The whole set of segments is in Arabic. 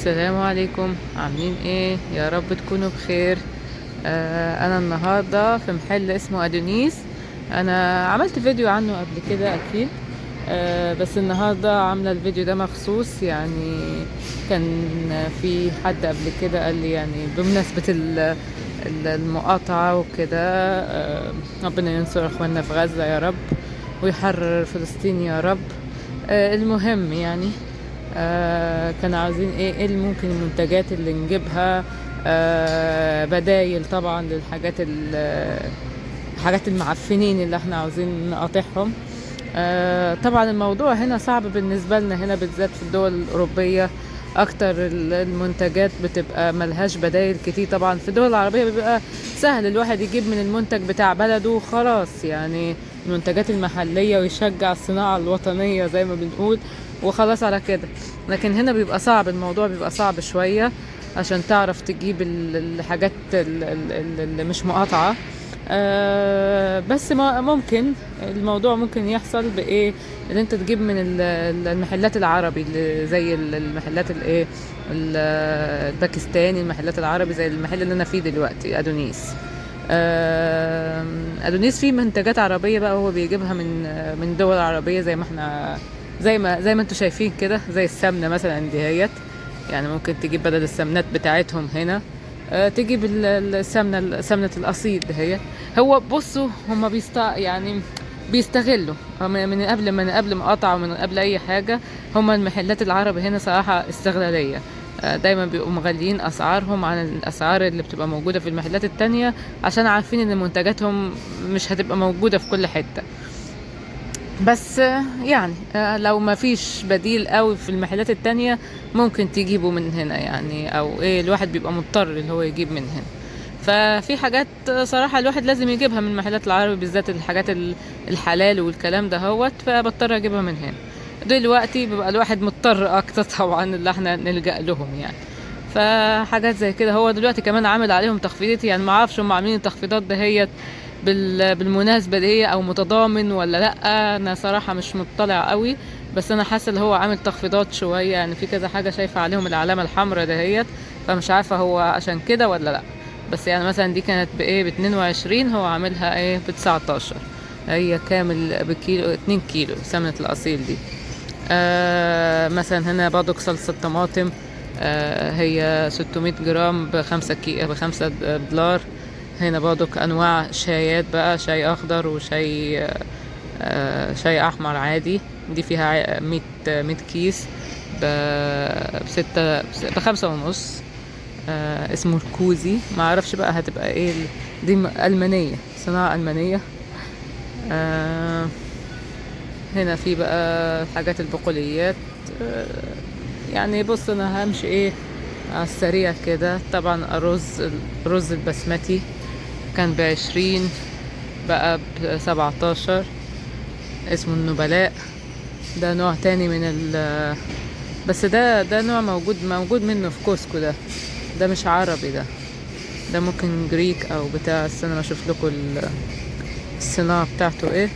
السلام عليكم، عاملين ايه؟ يا رب تكونوا بخير. انا النهارده في محل اسمه ادونيس. انا عملت فيديو عنه قبل كده اكيد. بس النهارده عامله الفيديو ده مخصوص يعني. كان في حد قبل كده قال لي يعني بمناسبه المقاطعه وكده. ربنا ينصر اخواننا في غزه يا رب، ويحرر فلسطين يا رب. المهم يعني كانوا عاوزين ايه اللي ممكن المنتجات اللي نجيبها، بدايل طبعا للحاجات حاجات المعفنين اللي احنا عاوزين نقاطعهم. طبعا الموضوع هنا صعب بالنسبة لنا هنا بالذات في الدول الأوروبية. أكتر المنتجات بتبقى ملهاش بدايل كتير. طبعا في الدول العربية بيبقى سهل الواحد يجيب من المنتج بتاع بلده وخلاص، يعني المنتجات المحلية، ويشجع الصناعة الوطنية زي ما بنقول وخلاص على كده. لكن هنا بيبقى صعب، الموضوع بيبقى صعب شوية عشان تعرف تجيب الحاجات اللي مش مقاطعة. بس ما ممكن الموضوع ممكن يحصل بايه، ان انت تجيب من المحلات العربي اللي زي المحلات الايه الباكستاني، المحلات العربي زي المحل اللي انا فيه دلوقتي ادونيس. ادونيس فيه منتجات عربيه بقى، هو بيجيبها من دول عربيه زي ما احنا، زي ما انتوا شايفين كده، زي السمنه مثلا دهيت. يعني ممكن تجيب بدل السمنات بتاعتهم هنا تجيب سمنة الأصيل دهيت. هو بصوا هما يعني بيستغلوا من قبل مقاطعة ومن قبل أي حاجة. هما المحلات العربي هنا صراحة استغلالية. دايما بيبقوا مغليين أسعارهم عن الأسعار اللي بتبقى موجودة في المحلات التانية، عشان عارفين إن منتجاتهم مش هتبقى موجودة في كل حتة. بس يعني لو ما فيش بديل قوي في المحلات التانية ممكن تجيبه من هنا يعني، او ايه الواحد بيبقى مضطر اللي هو يجيب من هنا. ففي حاجات صراحة الواحد لازم يجيبها من المحلات العربي، بالذات الحاجات الحلال والكلام ده هوت، فبضطر اجيبها من هنا. دلوقتي بيبقى الواحد مضطر اكتر طبعا اللي احنا نلجأ لهم يعني. فحاجات زي كده، هو دلوقتي كمان عامل عليهم تخفيضات، يعني ما اعرفش هم عاملين التخفيضات دهيت بالمناسبة دي او متضامن ولا لا. انا صراحة مش مطلع قوي، بس انا حاسة اللي هو عامل تخفيضات شوية، يعني في كذا حاجة شايفة عليهم العلامة الحمراء دهيت، فمش عارفة هو عشان كده ولا لا. بس يعني مثلا دي كانت بايه ب22، هو عاملها ايه ب19. هي كامل بكيلو 2 كيلو سمنة الاصيل دي. مثلا هنا برضك صلصة طماطم، هي 600 جرام ب5 دولار. هنا برضك انواع شايات بقى، شاي اخضر وشاي شاي احمر عادي. دي فيها 100 كيس ب5.5. اسمه الكوزي، ما اعرفش بقى هتبقى ايه. دي المانية، صناعة المانية. هنا في بقى حاجات البقوليات. يعني بص انا همشي ايه على السريع كده. طبعا الرز البسمتي كان ب20 بقى ب17. اسمه النبلاء. ده نوع تاني من بس ده نوع موجود منه في كوسكو. ده مش عربي. ده ممكن جريك او بتاع. استنى اشوف لكم الصناعة بتاعته ايه.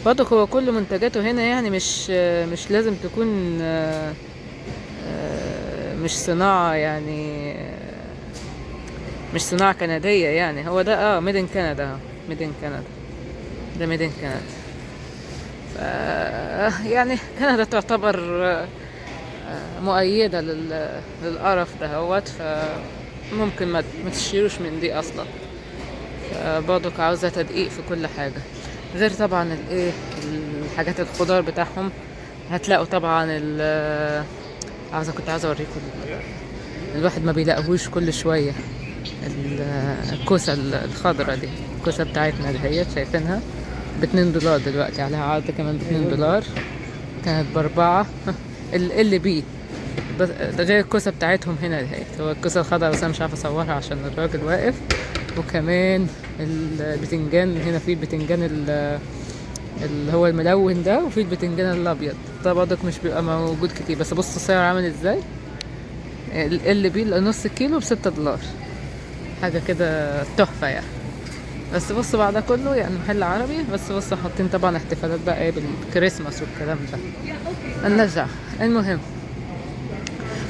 برضه هو كل منتجاته هنا يعني مش لازم تكون مش صناعة يعني، مش صناعة كندية يعني. هو ده ميدن كندا. ميدن كندا. ده ميدن كندا. يعني كندا تعتبر مؤيدة للقرف ده هوت، فممكن ما تشيروش من دي اصلا. برضه عاوزة تدقيق في كل حاجة، غير طبعا الحاجات الخضار بتاعهم. هتلاقوا طبعا كنت عاوزة اوريكم الواحد ما بيلاقوهوش كل شوية. الكوسة الخضرة دي، الكوسة بتاعتنا دهيت شايفينها ب2 دولار دلوقتي، عليها عرض كمان ب2 دولار. كانت ب4. اللي بيه ده غير الكوسة بتاعتهم هنا دهيت. هو الكوسة الخضرا بس انا مش عارفة اصورها عشان الراجل واقف. وكمان البتنجان، هنا في البتنجان اللي هو الملون ده، وفي البتنجان الابيض ده برضك مش بيبقى موجود كتير. بس بص السعر عامل ازاي. اللي بيه نص كيلو ب6 دولار. حاجة كده تحفة يعني. بس بص بعد كله يعني محل عربي، بس بص حاطين طبعا احتفالات بقى ايه بالكريسماس والكلام ده. النجع. المهم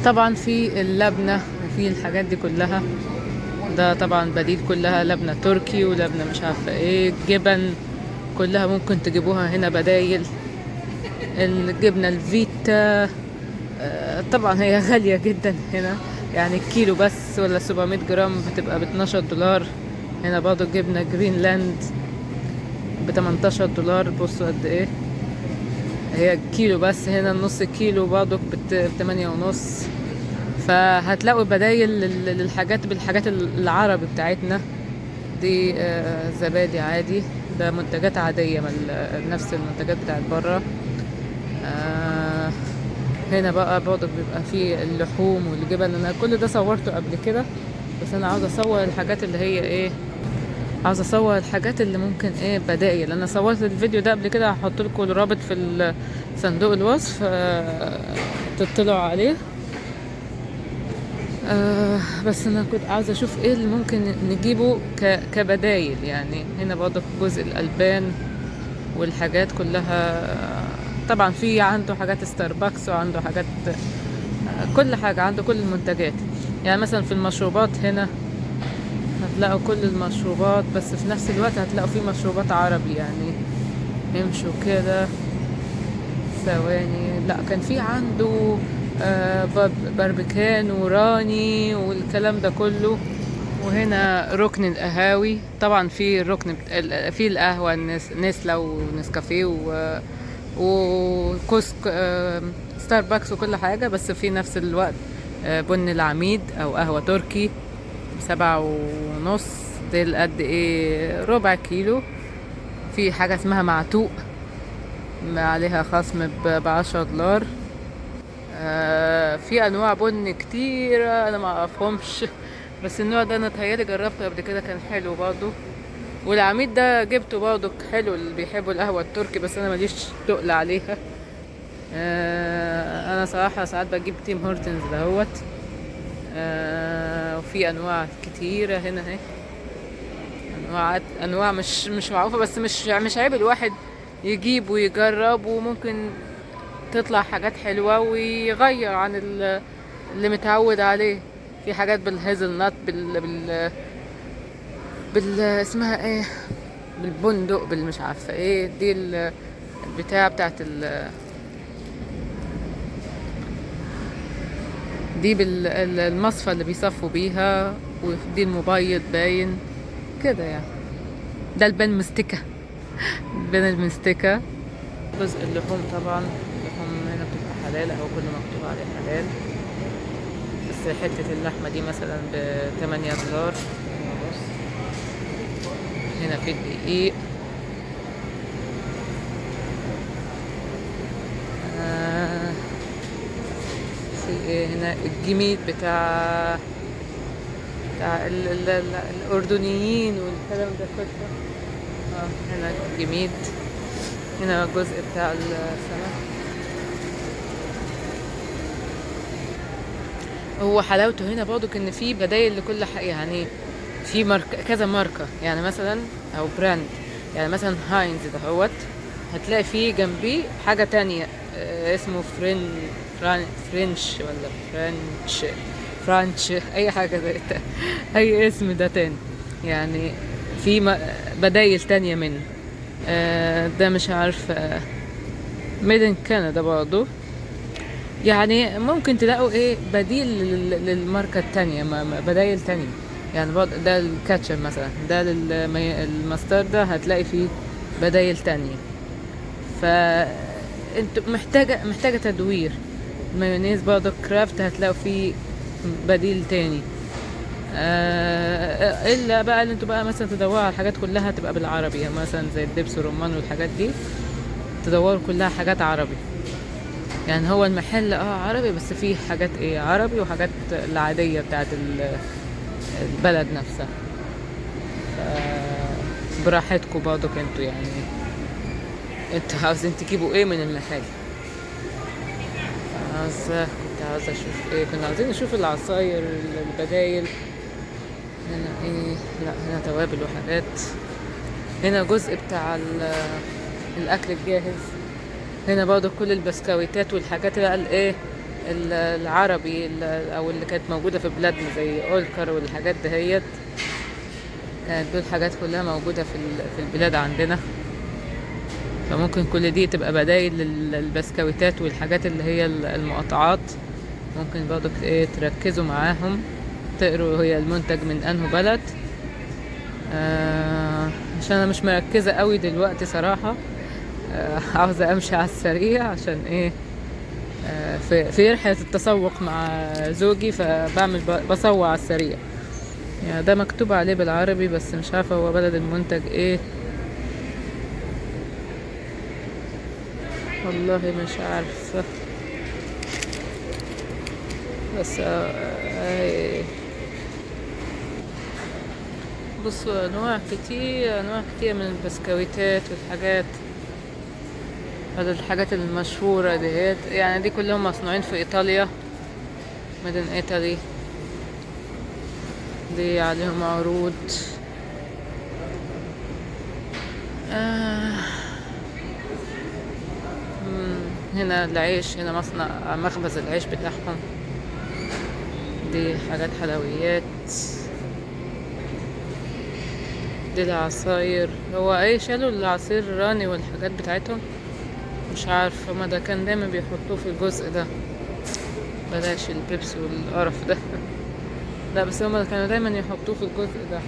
طبعا في اللبنة وفي الحاجات دي كلها، ده طبعا بديل، كلها لبنة تركي ولبنة مش عارفة ايه، جبن كلها ممكن تجيبوها هنا بدايل. الجبنة الفيتا طبعا هي غالية جدا هنا، يعني الكيلو بس ولا 700 جرام بتبقى ب12 دولار. هنا برضه جبنة جرينلاند ب18 دولار. بصوا قد ايه هي الكيلو، بس هنا النص كيلو برضه ب8.5. فهتلاقوا بدايل للحاجات بالحاجات العربي بتاعتنا دي. زبادي عادي، ده منتجات عادية نفس المنتجات بتاعت برا. هنا بقى برضه بيبقى فيه اللحوم والجبن. انا كل ده صورته قبل كده، بس انا عاوزة اصور الحاجات اللي هي ايه، عاوزة اصور الحاجات اللي ممكن ايه بدائل. انا صورت الفيديو ده قبل كده، هحط لكم الرابط في صندوق الوصف تطلعوا عليه. بس انا كنت عاوزة اشوف ايه اللي ممكن نجيبه كبدايل. يعني هنا برضه جزء الالبان والحاجات كلها. طبعا في عنده حاجات ستاربكس، وعنده حاجات كل حاجة، عنده كل المنتجات. يعني مثلا في المشروبات هنا هتلاقوا كل المشروبات، بس في نفس الوقت هتلاقوا في مشروبات عربي. يعني امشوا كده ثواني. لا كان في عنده باربيكان وراني والكلام ده كله. وهنا ركن القهاوي، طبعا في الركن في القهوة نسلة ونسكافيه وكوسك ستاربكس وكل حاجة. بس في نفس الوقت بن العميد او قهوة تركي ب7.5. دي قد ايه، ربع كيلو. في حاجة اسمها معتوق عليها خصم ب10 دولار. في انواع بن كتيرة انا ما اعرفهمش، بس النوع ده انا تهيالي جربته قبل كده كان حلو برضه. والعميد ده جبته برضه حلو اللي بيحبوا القهوة التركي، بس انا ماليش تقل عليها. انا صراحة ساعات بجيب تيم هورتنز دهوت. وفي انواع كتيرة هنا اهي، انواع مش معروفة، بس مش عيب الواحد يجيب ويجرب، وممكن تطلع حاجات حلوة ويغير عن اللي متعود عليه. في حاجات بالهيزل نات اسمها ايه، بالبندق، بالمش عارفة ايه دي البتاع بتاعت دي بالمصفى اللي بيصفوا بيها، ودي المبيض باين كده يعني. ده البان مستكة البان المستكة. جزء اللحوم طبعا، اللحوم هنا بتبقى حلال اهو، كله مكتوب عليه حلال. بس حتة اللحمة دي مثلا ب8 دولار. هنا في الدقيق. في ايه هنا، الجميد بتاع الأردنيين والكلام ده كله. هنا الجميد. هنا الجزء بتاع السمك. هو حلاوته هنا برضو ان في بدايل لكل حاجة. يعني في كذا ماركة، يعني مثلا او براند. يعني مثلا هاينز دهوت هتلاقي فيه جنبيه حاجة تانية اسمه فرنش ولا فرانش اي حاجة زي اي اسم ده تاني. يعني في بدايل تانية منه. ده مش عارف ميدن كندا برضو. يعني ممكن تلاقوا ايه بديل للماركة التانية، بدايل تانية. يعني ده الكاتشب مثلا، ده الماسترد، هتلاقي فيه بدايل تانية. فانت محتاجة تدوير. المايونيز برضه كرافت هتلاقوا فيه بديل تاني. الا بقى اللي انتوا بقى مثلا تدوروا على الحاجات كلها تبقى بالعربي. يعني مثلا زي الدبس والرمان والحاجات دي تدوروا كلها حاجات عربي. يعني هو المحل عربي، بس فيه حاجات ايه عربي وحاجات العادية بتاعت البلد نفسها. براحتكم برضو انتوا، يعني انتوا عاوزين تجيبوا ايه من المحل. كنت عاوزة اشوف ايه، كنا عاوزين نشوف العصاير البدايل. هنا ايه، لا هنا توابل وحاجات. هنا جزء بتاع الاكل الجاهز. هنا برضه كل البسكويتات والحاجات بقى الايه العربي او اللي كانت موجودة في بلادنا زي اولكر والحاجات دهيت، كانت دول حاجات كلها موجودة في البلاد عندنا. فممكن كل دي تبقى بدايل للبسكويتات والحاجات اللي هي المقاطعات. ممكن برضه ايه تركزوا معاهم، تقروا هي المنتج من انه بلد. عشان انا مش مركزة قوي دلوقتي صراحة. عاوزة امشي على السريع عشان ايه في رحلة التسوق مع زوجي، فبعمل بصور على السريع. يعني ده مكتوب عليه بالعربي بس مش عارفة هو بلد المنتج ايه، والله مش عارفة. بس بصوا انواع كتير من البسكويتات والحاجات، هذه الحاجات المشهورة ديت. يعني دي كلهم مصنوعين في ايطاليا، مدن ايطالي. دي عليهم عروض. هنا العيش، هنا مصنع مخبز العيش بتاعهم. دي حاجات حلويات. دي العصاير، هو ايه شالوا العصير الراني والحاجات بتاعتهم، مش عارف هما ده كان دايما بيحطوه في الجزء ده. بلاش البيبسي والقرف ده. لا بس هما كانوا دايما يحطوه في الجزء ده.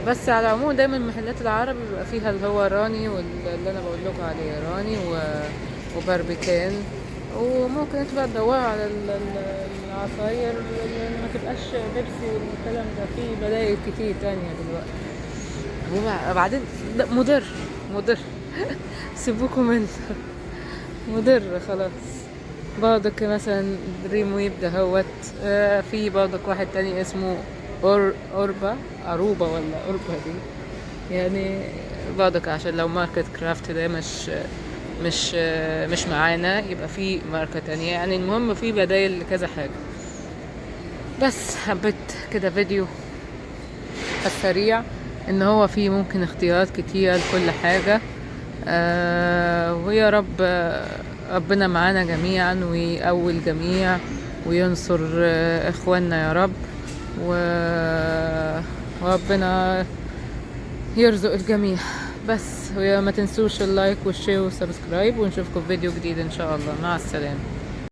بس على العموم دايما محلات العربي بيبقى فيها اللي هو راني، واللي انا بقول لكم عليه راني وباربيكان. وممكن انتوا بقى تدوروا على العصاير اللي ما تبقاش بيبسي والكلام ده، في بدائل كتير تانية دلوقتي. وبعدين ده مضر سيبوكم منه. مضر خلاص. برضك مثلا ريمويب دهوت. في برضك واحد تاني اسمه أروبا ولا أوربا دي، يعني برضك عشان لو ماركة كرافت ده مش معانا، يبقى في ماركة تانية. يعني المهم في بدايل لكذا حاجة. بس حبيت كده فيديو السريع ان هو فيه ممكن اختيارات كتير لكل حاجة. ويا رب ربنا معانا جميعا ويقوي الجميع وينصر اخواننا يا رب، وربنا يرزق الجميع. بس وما تنسوش اللايك والشير والسبسكرايب، ونشوفكم في فيديو جديد ان شاء الله. مع السلامة.